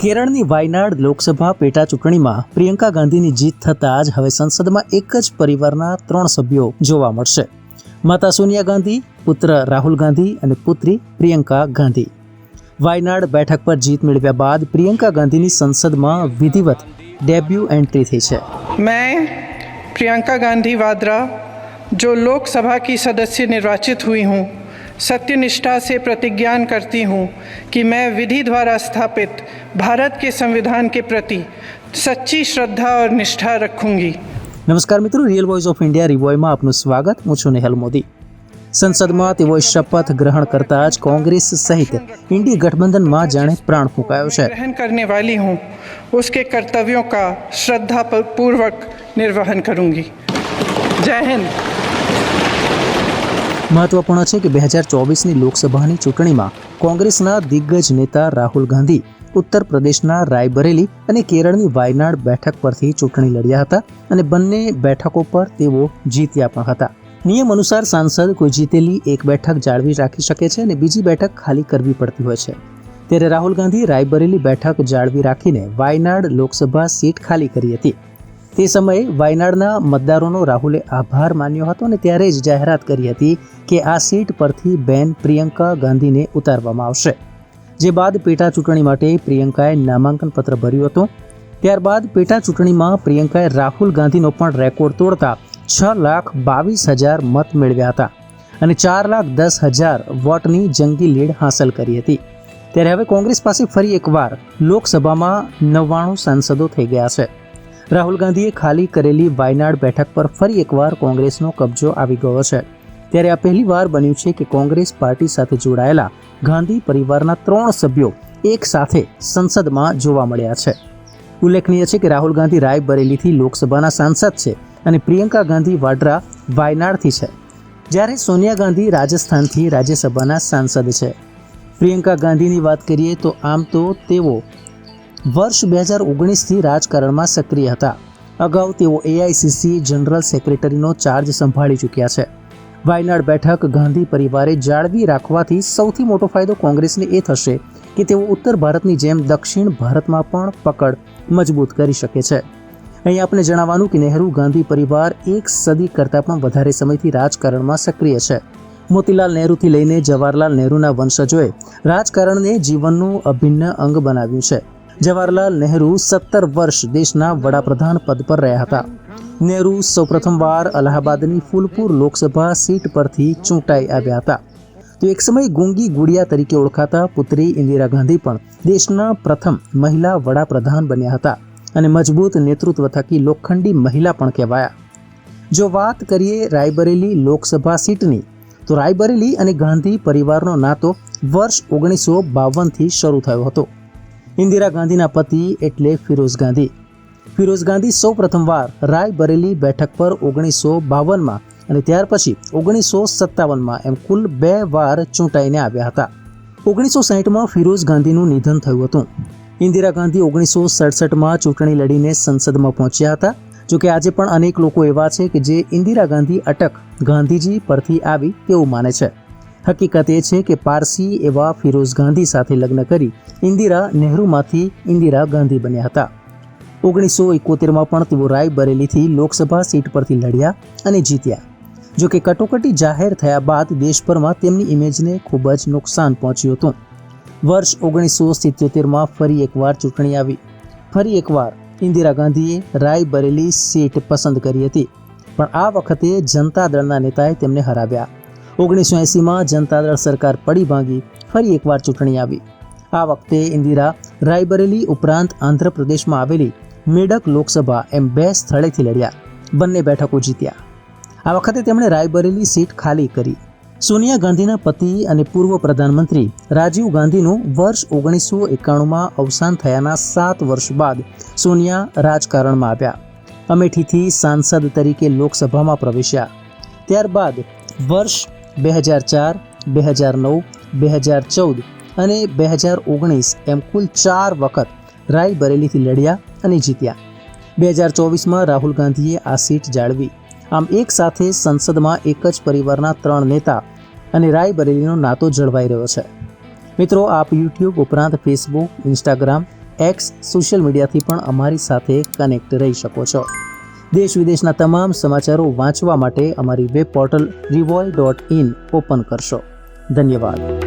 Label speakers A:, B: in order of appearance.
A: કેરળની વાયનાડ લોકસભા પેટા ચૂંટણીમાં પ્રિયંકા ગાંધીની જીત થતાં જ હવે સંસદમાં એક જ પરિવારના 3 સભ્યો જોવા મળશે. માતા સોનિયા ગાંધી, પુત્ર રાહુલ ગાંધી અને પુત્રી પ્રિયંકા ગાંધી. વાયનાડ બેઠક પર જીત મેળવ્યા બાદ પ્રિયંકા ગાંધીની સંસદમાં વિધિવત ડેબ્યુ એન્ટ્રી થઈ છે.
B: मैं प्रियंका गांधी वाड्रा जो लोकसभा की सदस्य निर्वाचित हुई हूँ, सत्यनिष्ठा से प्रतिज्ञान करती हूँ कि मैं विधि द्वारा स्थापित भारत के संविधान के प्रति सच्ची श्रद्धा और निष्ठा रखूंगी.
A: નમસ્કાર મિત્રો, રિયલ વોઇસ ઓફ ઇન્ડિયા રિવોયમાં આપનું સ્વાગત. હું છું નેહલ મોદી. સંસદમાં તેઓએ શપથ ગ્રહણ કરતા જ કોંગ્રેસ સહિત ઇન્ડી ગઠબંધનમાં જાણે પ્રાણ ફૂંકાયો છે.
B: ग्रहण करने वाली हूँ उसके कर्तव्यों का श्रद्धापूर्वक निर्वहन करूंगी. जय हिंद.
A: મહત્વપૂર્ણ છે કે 2024ની લોકસભાની ચૂંટણીમાં કોંગ્રેસના દિગ્ગજ નેતા રાહુલ ગાંધી ઉત્તર પ્રદેશના રાયબરેલી અને કેરળની વાયનાડ બેઠક પરથી ચૂંટણી લડ્યા હતા અને બંને બેઠકો પર તેઓ જીત્યા પણ હતા. નિયમ અનુસાર સાંસદ કોઈ જીતેલી એક બેઠક જાળવી રાખી શકે છે અને બીજી બેઠક ખાલી કરવી પડતી હોય છે. ત્યારે રાહુલ ગાંધી રાયબરેલી બેઠક જાળવી રાખીને વાયનાડ લોકસભા સીટ ખાલી કરી હતી. તે સમયે વાયનાડના મતદારોનો રાહુલે આભાર માન્યો હતો અને ત્યારે જ જાહેરાત કરી હતી કે આ સીટ પરથી બેન પ્રિયંકા ગાંધીને ઉતારવામાં આવશે. જે બાદ પેટા ચૂંટણી માટે પ્રિયંકાએ નામાંકન પત્ર ભર્યું હતું. ત્યારબાદ પેટા ચૂંટણીમાં પ્રિયંકાએ રાહુલ ગાંધીનો પણ રેકોર્ડ તોડતા 6,22,000 મત મેળવ્યા હતા અને 4,10,000 વોટની જંગી લીડ હાંસલ કરી હતી. ત્યારે હવે કોંગ્રેસ પાસે ફરી એકવાર લોકસભામાં 99 સાંસદો થઈ ગયા છે. રાહુલ ગાંધીએ ખાલી કરેલી વાયનાડ બેઠક પર ફરી એકવાર કોંગ્રેસનો કબજો આવી ગયો છે. ત્યારે આ પહેલી વાર બન્યું છે કે કોંગ્રેસ પાર્ટી સાથે જોડાયેલા ગાંધી પરિવારના 3 સભ્યો એક સાથે સંસદમાં જોવા મળ્યા છે. ઉલ્લેખનીય છે કે રાહુલ ગાંધી રાયબરેલીથી લોકસભાના સાંસદ છે અને પ્રિયંકા ગાંધી વાડ્રા વાયનાડથી છે, જ્યારે સોનિયા ગાંધી રાજસ્થાનથી રાજ્યસભાના સાંસદ છે. પ્રિયંકા ગાંધીની વાત કરીએ તો આમ તો તેઓ વર્ષ 2019થી રાજકારણમાં સક્રિય હતા. અગાઉ તેઓ એઆઈસીસી જનરલ સેક્રેટરીનો ચાર્જ સંભાળી ચૂક્યા છે. વાયનાડ બેઠક ગાંધી પરિવારે જાળવી રાખવાથી સૌથી મોટો ફાયદો કોંગ્રેસને એ થશે કે તેઓ ઉત્તર ભારતની જેમ દક્ષિણ ભારતમાં પણ પકડ મજબૂત કરી શકે છે. અહીં આપણે જણાવવાનું કે નહેરુ ગાંધી પરિવાર એક સદી કરતાં પણ વધારે સમયથી રાજકારણમાં સક્રિય છે. મોતીલાલ નહેરુથી લઈને જવાહરલાલ નહેરુના વંશજોએ રાજકારણને જીવનનું અભિન્ન અંગ બનાવ્યું છે. જવાહરલાલ નહેરુ 17 વર્ષ દેશના વડાપ્રધાન પદ પર રહ્યા હતા. નહેરુ સૌપ્રથમવાર અલ્હાબાદની ફૂલપુર લોકસભા સીટ પરથી ચૂંટાઈ આવ્યા હતા. તો એક સમયે ગુંગી ગુડિયા તરીકે ઓળખાતા પુત્રી ઇન્દિરા ગાંધી પણ દેશના પ્રથમ મહિલા વડાપ્રધાન બન્યા હતા અને મજબૂત નેતૃત્વ થકી લોખંડી મહિલા પણ કહેવાયા. જો વાત કરીએ રાયબરેલી લોકસભા સીટની, તો રાયબરેલી અને ગાંધી પરિવારનો નાતો વર્ષ 1952થી શરૂ થયો હતો. ઇન્દિરા ગાંધીના પતિ એટલે ફિરોઝ ગાંધી. ફિરોઝ ગાંધી સૌ પ્રથમવાર રાયબરેલી બેઠક પર 1952માં અને ત્યાર પછી 1957માં એમ કુલ 2 વાર ચૂંટાઈને આવ્યા હતા. 1960માં ફિરોઝ ગાંધીનું નિધન થયું હતું. ઇન્દિરા ગાંધી 1967માં ચૂંટણી લડીને સંસદમાં પહોંચ્યા હતા. જોકે આજે પણ અનેક લોકો એવા છે કે જે ઇન્દિરા ગાંધી અટક ગાંધીજી પરથી આવી તેવું માને છે. હકીકત એ છે કે પારસી એવા ફિરોઝ ગાંધી સાથે લગ્ન કરી ઇન્દિરા નહેરુમાંથી ઇન્દિરા ગાંધી બન્યા હતા. 1971માં પણ તેઓ રાયબરેલીથી લોકસભા સીટ પરથી લડ્યા અને જીત્યા. જોકે કટોકટી જાહેર થયા બાદ દેશભરમાં તેમની ઇમેજને ખૂબ જ નુકસાન પહોંચ્યું હતું. વર્ષ 1977માં ફરી એકવાર ચૂંટણી આવી. ફરી એકવાર ઇન્દિરા ગાંધીએ રાયબરેલી સીટ પસંદ કરી હતી, પણ આ વખતે જનતા દળના નેતાએ તેમને હરાવ્યા. 1980માં જનતા દળ સરકાર પડી ભાંગી ફરી એકવાર ચૂંટણી આવી. આ વખતે ઇન્દિરા રાયબરેલી ઉપરાંત આંધ્રપ્રદેશમાં આવેલી મેડક લોકસભા એમ 2 સ્થળેથી લડ્યા. બંને બેઠકો જીત્યા. આ વખતે તેમણે રાયબરેલી સીટ ખાલી કરી. સોનિયા ગાંધીના પતિ અને પૂર્વ પ્રધાનમંત્રી રાજીવ ગાંધીનું વર્ષ 1991માં અવસાન થયાના 7 વર્ષ બાદ સોનિયા રાજકારણમાં આવ્યા. અમેઠીથી સાંસદ તરીકે લોકસભામાં પ્રવેશ્યા. ત્યારબાદ વર્ષ 2004, 2009, 2014 અને 2019 એમ કુલ 4 વખત રાયબરેલીથી લડ્યા અને જીત્યા. 2024માં રાહુલ ગાંધીએ આ સીટ જાળવી. આમ એક સાથે સંસદમાં એક જ પરિવારના 3 નેતા અને રાયબરેલીનો નાતો જળવાઈ રહ્યો છે. મિત્રો, આપ યુટ્યુબ ઉપરાંત ફેસબુક, ઇન્સ્ટાગ્રામ એક્સ સોશિયલ મીડિયાથી પણ અમારી સાથે કનેક્ટ રહી શકો છો. દેશ વિદેશના તમામ સમાચારો વાંચવા માટે અમારી વેબ પોર્ટલ revolt.in ઓપન કરશો. ધન્યવાદ.